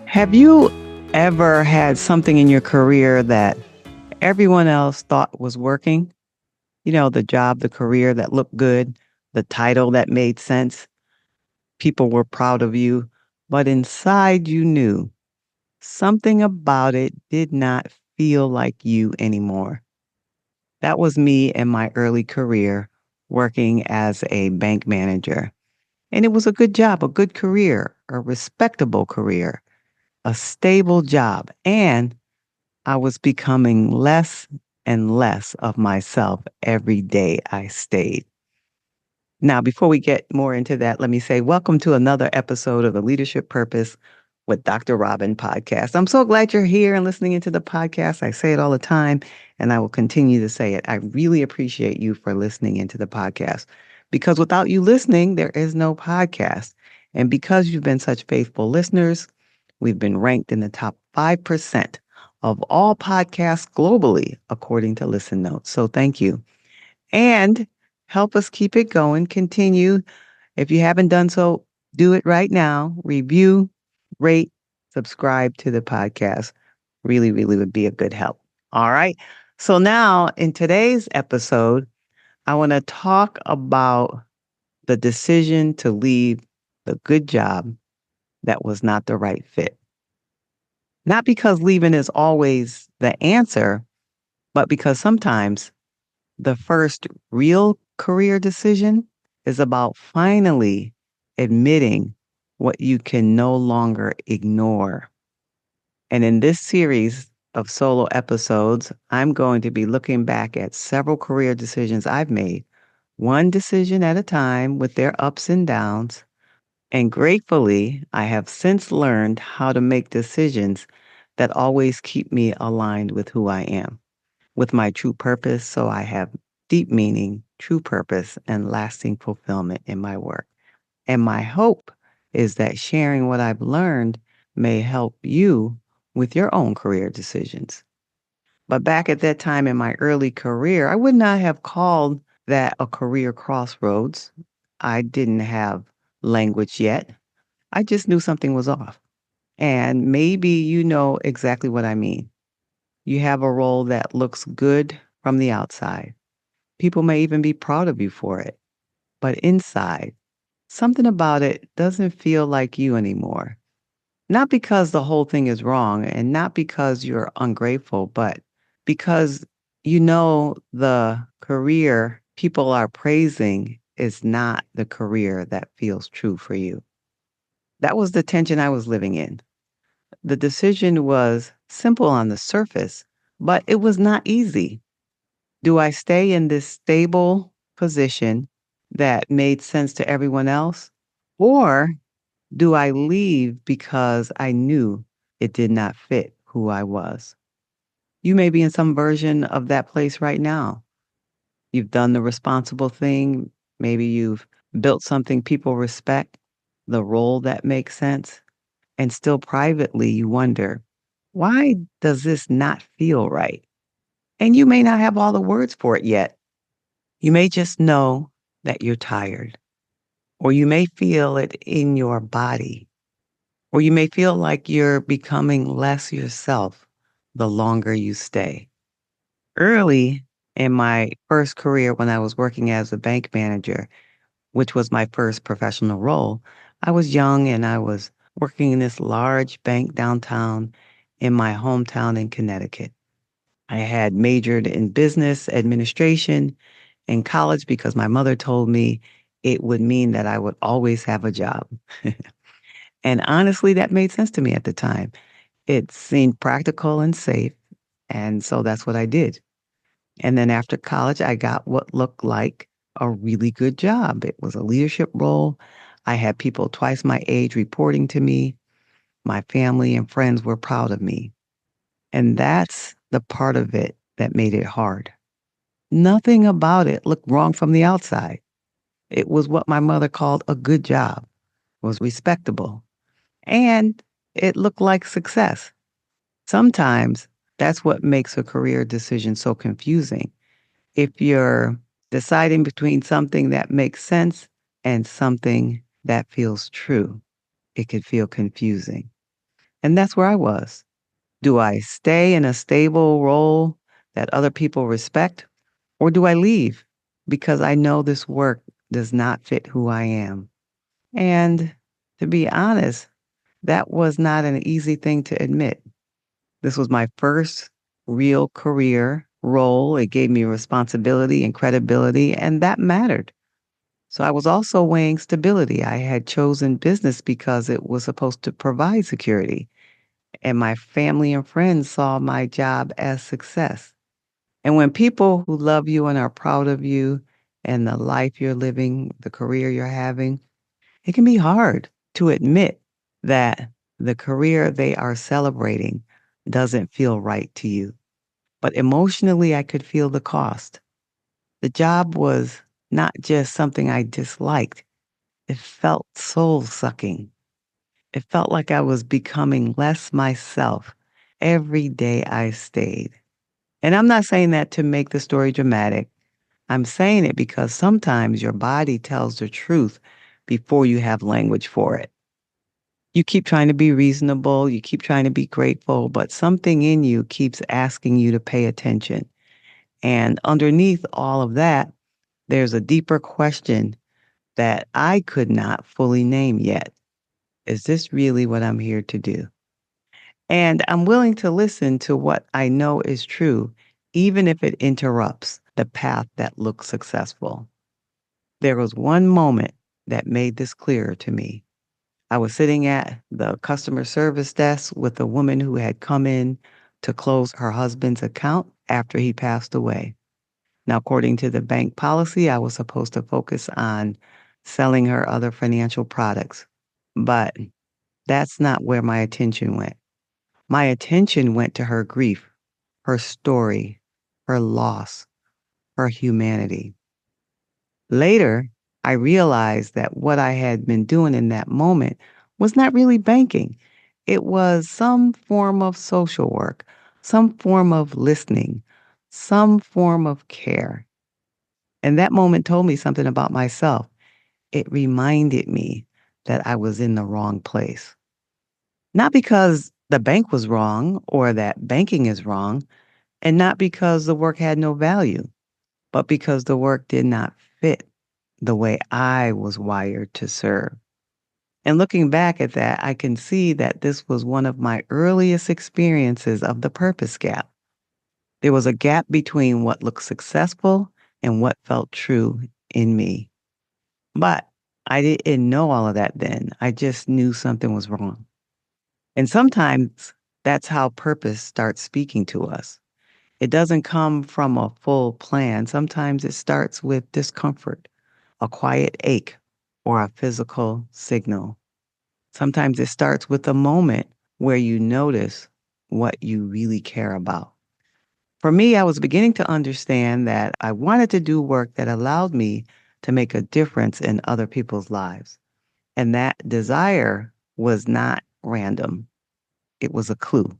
Have you ever had something in your career that everyone else thought was working? The job, the career that looked good, the title that made sense. People were proud of you, but inside you knew something about it did not feel like you anymore. That was me in my early career working as a bank manager. And it was a good job, a good career, a respectable career, a stable job. And I was becoming less and less of myself every day I stayed. Now, before we get more into that, let me say welcome to another episode of the Leadership Purpose with Dr. Robin podcast. I'm so glad you're here and listening into the podcast. I say it all the time, and I will continue to say it. I really appreciate you for listening into the podcast because without you listening, there is no podcast. And because you've been such faithful listeners, we've been ranked in the top 5% of all podcasts globally, according to Listen Notes. So thank you. And help us keep it going. Continue. If you haven't done so, do it right now. Review, rate, subscribe to the podcast. Really, really would be a good help. All right. So now in today's episode, I want to talk about the decision to leave the good job that was not the right fit. Not because leaving is always the answer, but because sometimes the first real career decision is about finally admitting what you can no longer ignore. And in this series of solo episodes, I'm going to be looking back at several career decisions I've made, one decision at a time with their ups and downs. And gratefully, I have since learned how to make decisions that always keep me aligned with who I am, with my true purpose, so I have deep meaning, true purpose, and lasting fulfillment in my work. And my hope is that sharing what I've learned may help you with your own career decisions. But back at that time in my early career, I would not have called that a career crossroads. I didn't have language yet. I just knew something was off. And maybe you know exactly what I mean. You have a role that looks good from the outside. People may even be proud of you for it. But inside, something about it doesn't feel like you anymore. Not because the whole thing is wrong and not because you're ungrateful, but because you know the career people are praising is not the career that feels true for you. That was the tension I was living in. The decision was simple on the surface, but it was not easy. Do I stay in this stable position that made sense to everyone else? Or do I leave because I knew it did not fit who I was? You may be in some version of that place right now. You've done the responsible thing. Maybe you've built something people respect, the role that makes sense. And still privately, you wonder, why does this not feel right? And you may not have all the words for it yet. You may just know that you're tired, or you may feel it in your body, or you may feel like you're becoming less yourself the longer you stay. Early in my first career, when I was working as a bank manager, which was my first professional role, I was young and I was working in this large bank downtown in my hometown in Connecticut. I had majored in business administration in college because my mother told me it would mean that I would always have a job. And honestly, that made sense to me at the time. It seemed practical and safe. And so that's what I did. And then after college, I got what looked like a really good job. It was a leadership role. I had people twice my age reporting to me. My family and friends were proud of me. And that's the part of it that made it hard. Nothing about it looked wrong from the outside. It was what my mother called a good job, was respectable, and it looked like success. Sometimes that's what makes a career decision so confusing. If you're deciding between something that makes sense and something that feels true, it could feel confusing. And that's where I was. Do I stay in a stable role that other people respect, or do I leave because I know this work does not fit who I am? And to be honest, that was not an easy thing to admit. This was my first real career role. It gave me responsibility and credibility, and that mattered. So I was also weighing stability. I had chosen business because it was supposed to provide security, and my family and friends saw my job as success. And when people who love you and are proud of you and the life you're living, the career you're having, it can be hard to admit that the career they are celebrating doesn't feel right to you. But emotionally, I could feel the cost. The job was not just something I disliked, it felt soul sucking. It felt like I was becoming less myself every day I stayed. And I'm not saying that to make the story dramatic. I'm saying it because sometimes your body tells the truth before you have language for it. You keep trying to be reasonable, you keep trying to be grateful, but something in you keeps asking you to pay attention. And underneath all of that, there's a deeper question that I could not fully name yet. Is this really what I'm here to do? And I'm willing to listen to what I know is true, even if it interrupts the path that looks successful. There was one moment that made this clearer to me. I was sitting at the customer service desk with a woman who had come in to close her husband's account after he passed away. Now, according to the bank policy, I was supposed to focus on selling her other financial products. But that's not where my attention went. My attention went to her grief, her story, her loss, her humanity. Later, I realized that what I had been doing in that moment was not really banking. It was some form of social work, some form of listening, some form of care. And that moment told me something about myself. It reminded me that I was in the wrong place. Not because the bank was wrong or that banking is wrong, and not because the work had no value, but because the work did not fit the way I was wired to serve. And looking back at that, I can see that this was one of my earliest experiences of the purpose gap. There was a gap between what looked successful and what felt true in me. But I didn't know all of that then. I just knew something was wrong. And sometimes that's how purpose starts speaking to us. It doesn't come from a full plan. Sometimes it starts with discomfort, a quiet ache, or a physical signal. Sometimes it starts with a moment where you notice what you really care about. For me, I was beginning to understand that I wanted to do work that allowed me to make a difference in other people's lives. And that desire was not random, it was a clue.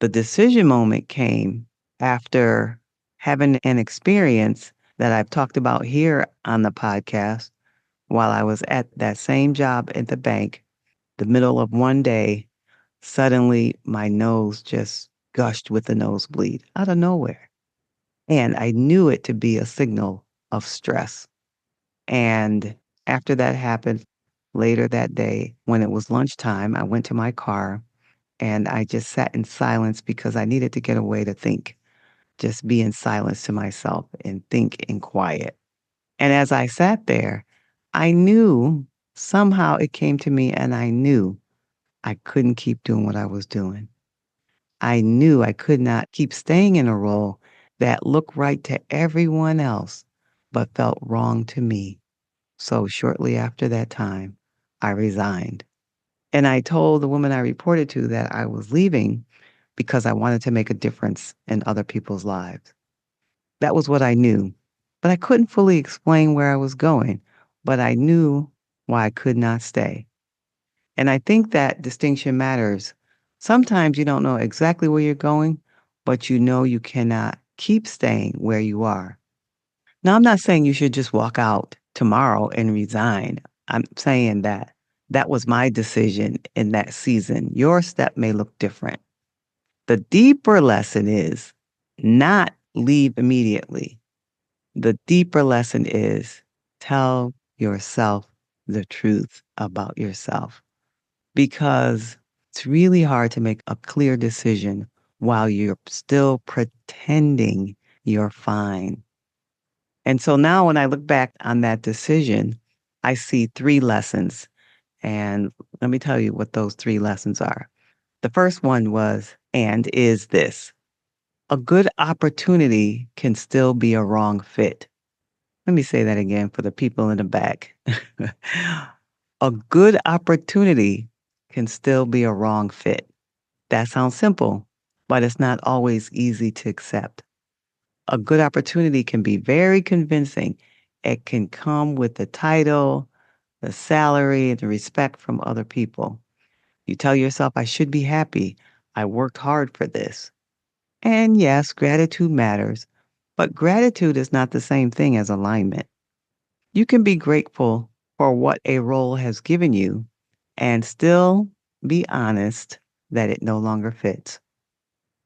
The decision moment came after having an experience that I've talked about here on the podcast while I was at that same job at the bank. The middle of one day, suddenly my nose just gushed with a nosebleed out of nowhere. And I knew it to be a signal of stress. And after that happened, later that day, when it was lunchtime, I went to my car and I just sat in silence because I needed to get away to think, just be in silence to myself and think in quiet. And as I sat there, I knew somehow it came to me and I knew I couldn't keep doing what I was doing. I knew I could not keep staying in a role that looked right to everyone else, but felt wrong to me. So shortly after that time, I resigned. And I told the woman I reported to that I was leaving because I wanted to make a difference in other people's lives. That was what I knew. But I couldn't fully explain where I was going, but I knew why I could not stay. And I think that distinction matters. Sometimes you don't know exactly where you're going, but you know you cannot keep staying where you are. Now, I'm not saying you should just walk out tomorrow and resign. I'm saying that That was my decision in that season. Your step may look different. The deeper lesson is not leave immediately. The deeper lesson is tell yourself the truth about yourself because it's really hard to make a clear decision while you're still pretending you're fine. And so now when I look back on that decision, I see three lessons. And let me tell you what those three lessons are. The first one was and is this: a good opportunity can still be a wrong fit. Let me say that again for the people in the back. A good opportunity can still be a wrong fit. That sounds simple, but it's not always easy to accept. A good opportunity can be very convincing. It can come with the title, the salary, and the respect from other people. You tell yourself, I should be happy. I worked hard for this. And yes, gratitude matters, but gratitude is not the same thing as alignment. You can be grateful for what a role has given you and still be honest that it no longer fits.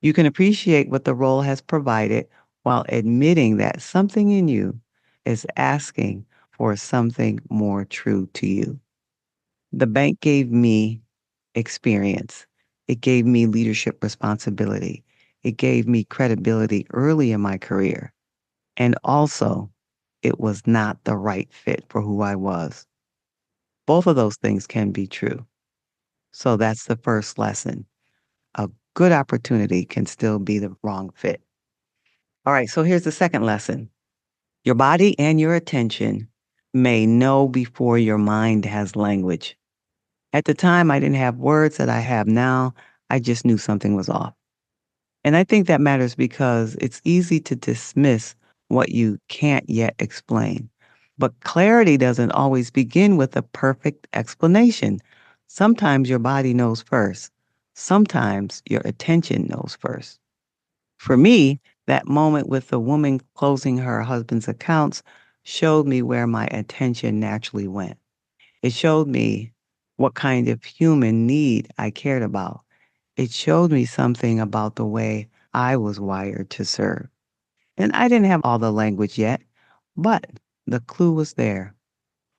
You can appreciate what the role has provided while admitting that something in you is asking for something more true to you. The bank gave me experience. It gave me leadership responsibility. It gave me credibility early in my career. And also, it was not the right fit for who I was. Both of those things can be true. So that's the first lesson. A good opportunity can still be the wrong fit. All right, so here's the second lesson. Your body and your attention may know before your mind has language. At the time, I didn't have words that I have now. I just knew something was off. And I think that matters because it's easy to dismiss what you can't yet explain. But clarity doesn't always begin with a perfect explanation. Sometimes your body knows first. Sometimes your attention knows first. For me, that moment with the woman closing her husband's accounts showed me where my attention naturally went. It showed me what kind of human need I cared about. It showed me something about the way I was wired to serve. And I didn't have all the language yet, but the clue was there.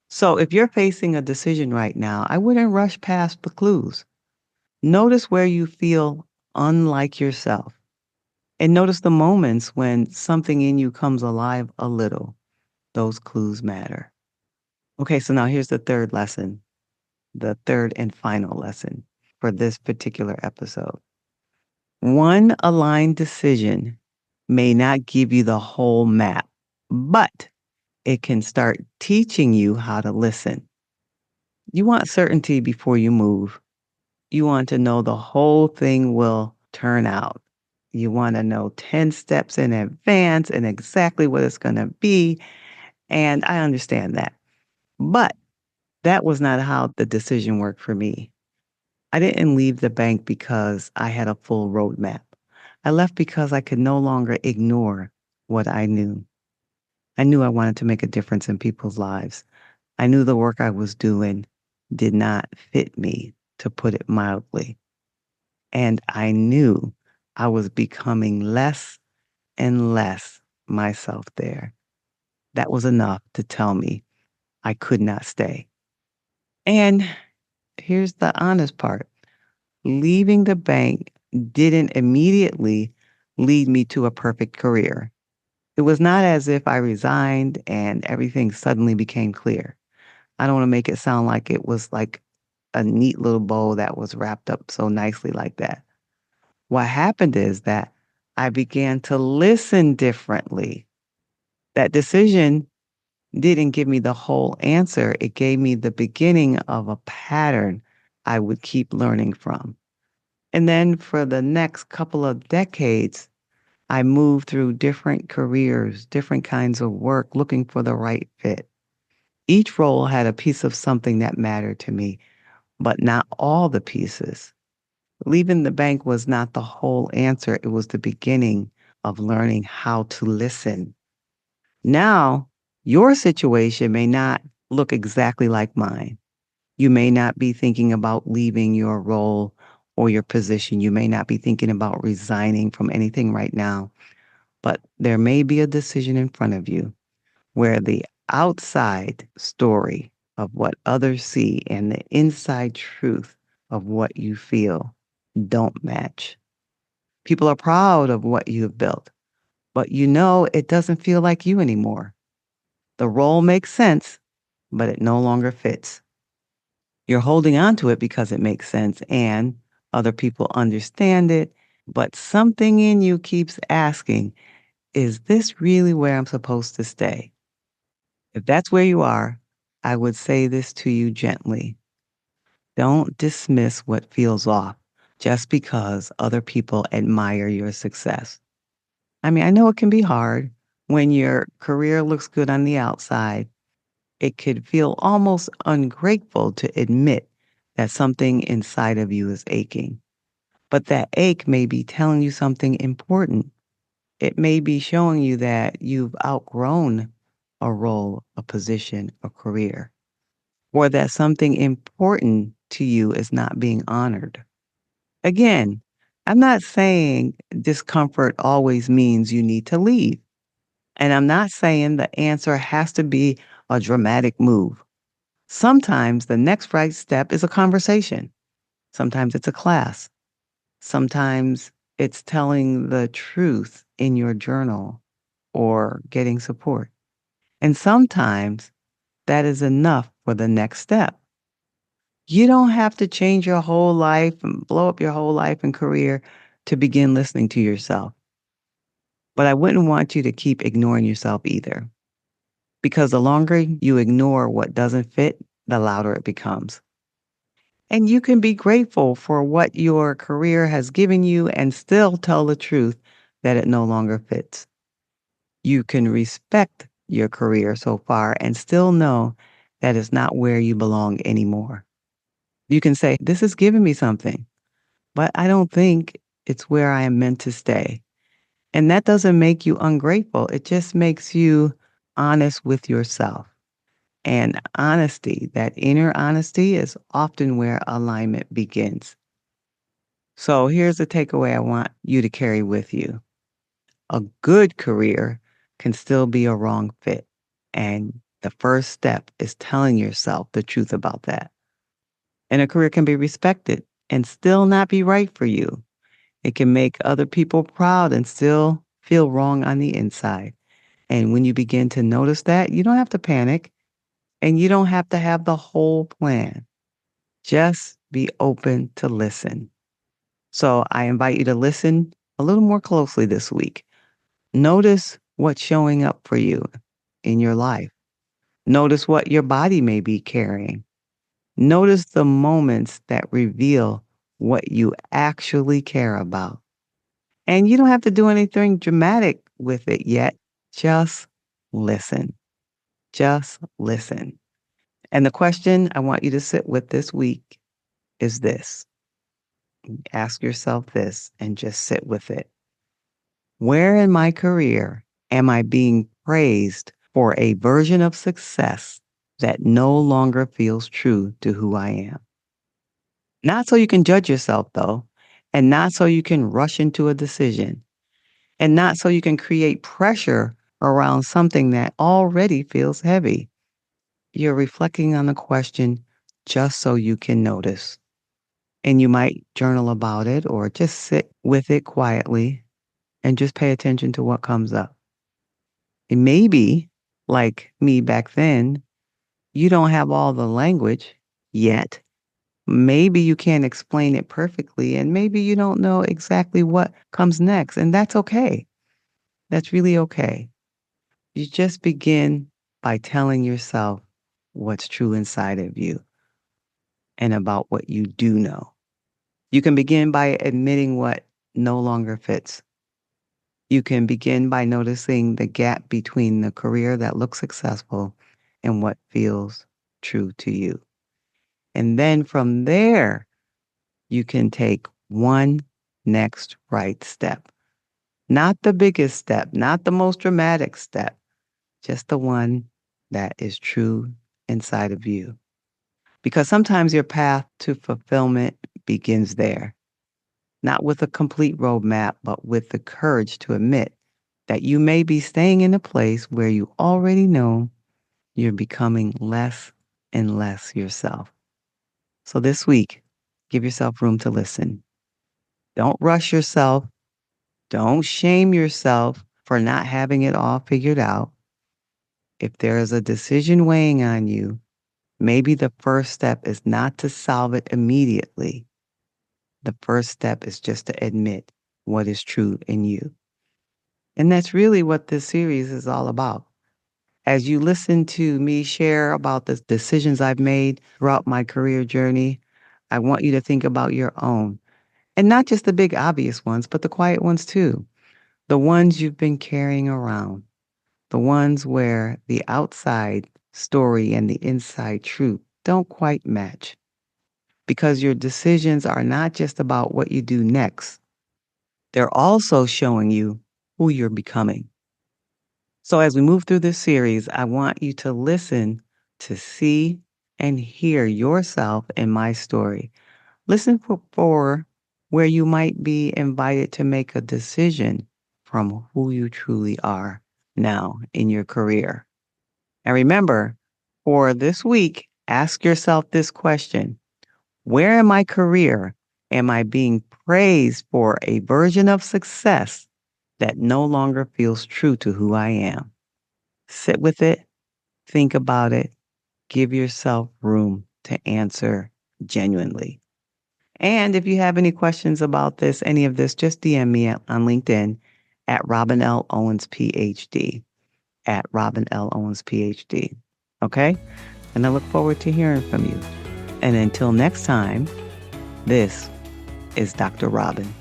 So if you're facing a decision right now, I wouldn't rush past the clues. Notice where you feel unlike yourself. And notice the moments when something in you comes alive a little. Those clues matter. Okay, so now here's the third lesson, the third and final lesson for this particular episode. One aligned decision may not give you the whole map, but it can start teaching you how to listen. You want certainty before you move. You want to know the whole thing will turn out. You want to know 10 steps in advance and exactly what it's going to be. And I understand that. But that was not how the decision worked for me. I didn't leave the bank because I had a full roadmap. I left because I could no longer ignore what I knew. I knew I wanted to make a difference in people's lives. I knew the work I was doing did not fit me, to put it mildly. And I knew I was becoming less and less myself there. That was enough to tell me I could not stay. And here's the honest part: leaving the bank didn't immediately lead me to a perfect career. It was not as if I resigned and everything suddenly became clear. I don't want to make it sound like it was like a neat little bow that was wrapped up so nicely like that. What happened is that I began to listen differently. That decision didn't give me the whole answer. It gave me the beginning of a pattern I would keep learning from. And then for the next couple of decades, I moved through different careers, different kinds of work, looking for the right fit. Each role had a piece of something that mattered to me, but not all the pieces. Leaving the bank was not the whole answer. It was the beginning of learning how to listen. Now, your situation may not look exactly like mine. You may not be thinking about leaving your role or your position. You may not be thinking about resigning from anything right now, but there may be a decision in front of you where the outside story of what others see and the inside truth of what you feel don't match. People are proud of what you have built, but you know it doesn't feel like you anymore. The role makes sense, but it no longer fits. You're holding on to it because it makes sense and other people understand it, but something in you keeps asking, is this really where I'm supposed to stay? If that's where you are, I would say this to you gently. Don't dismiss what feels off just because other people admire your success. I mean, I know it can be hard when your career looks good on the outside. It could feel almost ungrateful to admit that something inside of you is aching. But that ache may be telling you something important. It may be showing you that you've outgrown a role, a position, a career, or that something important to you is not being honored. Again, I'm not saying discomfort always means you need to leave. And I'm not saying the answer has to be a dramatic move. Sometimes the next right step is a conversation. Sometimes it's a class. Sometimes it's telling the truth in your journal or getting support. And sometimes that is enough for the next step. You don't have to change your whole life and blow up your whole life and career to begin listening to yourself. But I wouldn't want you to keep ignoring yourself either, because the longer you ignore what doesn't fit, the louder it becomes. And you can be grateful for what your career has given you and still tell the truth that it no longer fits. You can respect your career so far and still know that it's not where you belong anymore. You can say, this has given me something, but I don't think it's where I am meant to stay. And that doesn't make you ungrateful. It just makes you honest with yourself. And honesty, that inner honesty, is often where alignment begins. So here's the takeaway I want you to carry with you. A good career can still be a wrong fit. And the first step is telling yourself the truth about that. And a career can be respected and still not be right for you. It can make other people proud and still feel wrong on the inside. And when you begin to notice that, you don't have to panic and you don't have to have the whole plan. Just be open to listen. So I invite you to listen a little more closely this week. Notice what's showing up for you in your life. Notice what your body may be carrying. Notice the moments that reveal what you actually care about. And you don't have to do anything dramatic with it yet. Just listen. Just listen. And the question I want you to sit with this week is this. Ask yourself this and just sit with it. Where in my career am I being praised for a version of success that no longer feels true to who I am? Not so you can judge yourself, though, and not so you can rush into a decision, and not so you can create pressure around something that already feels heavy. You're reflecting on the question just so you can notice. And you might journal about it or just sit with it quietly and just pay attention to what comes up. And maybe, like me back then, you don't have all the language yet. Maybe you can't explain it perfectly, and maybe you don't know exactly what comes next. And that's okay. That's really okay. You just begin by telling yourself what's true inside of you and about what you do know. You can begin by admitting what no longer fits. You can begin by noticing the gap between the career that looks successful and what feels true to you. And then from there, you can take one next right step. Not the biggest step, not the most dramatic step, just the one that is true inside of you. Because sometimes your path to fulfillment begins there, not with a complete roadmap, but with the courage to admit that you may be staying in a place where you already know you're becoming less and less yourself. So this week, give yourself room to listen. Don't rush yourself. Don't shame yourself for not having it all figured out. If there is a decision weighing on you, maybe the first step is not to solve it immediately. The first step is just to admit what is true in you. And that's really what this series is all about. As you listen to me share about the decisions I've made throughout my career journey, I want you to think about your own. And not just the big obvious ones, but the quiet ones too. The ones you've been carrying around. The ones where the outside story and the inside truth don't quite match. Because your decisions are not just about what you do next, they're also showing you who you're becoming. So as we move through this series, I want you to listen to see and hear yourself in my story. Listen for where you might be invited to make a decision from who you truly are now in your career. And remember, for this week, ask yourself this question: where in my career am I being praised for a version of success that no longer feels true to who I am? Sit with it, think about it, give yourself room to answer genuinely. And if you have any questions about this, any of this, just DM me on LinkedIn at Robin L. Owens, PhD, at Robin L. Owens, PhD. Okay? And I look forward to hearing from you. And until next time, this is Dr. Robin.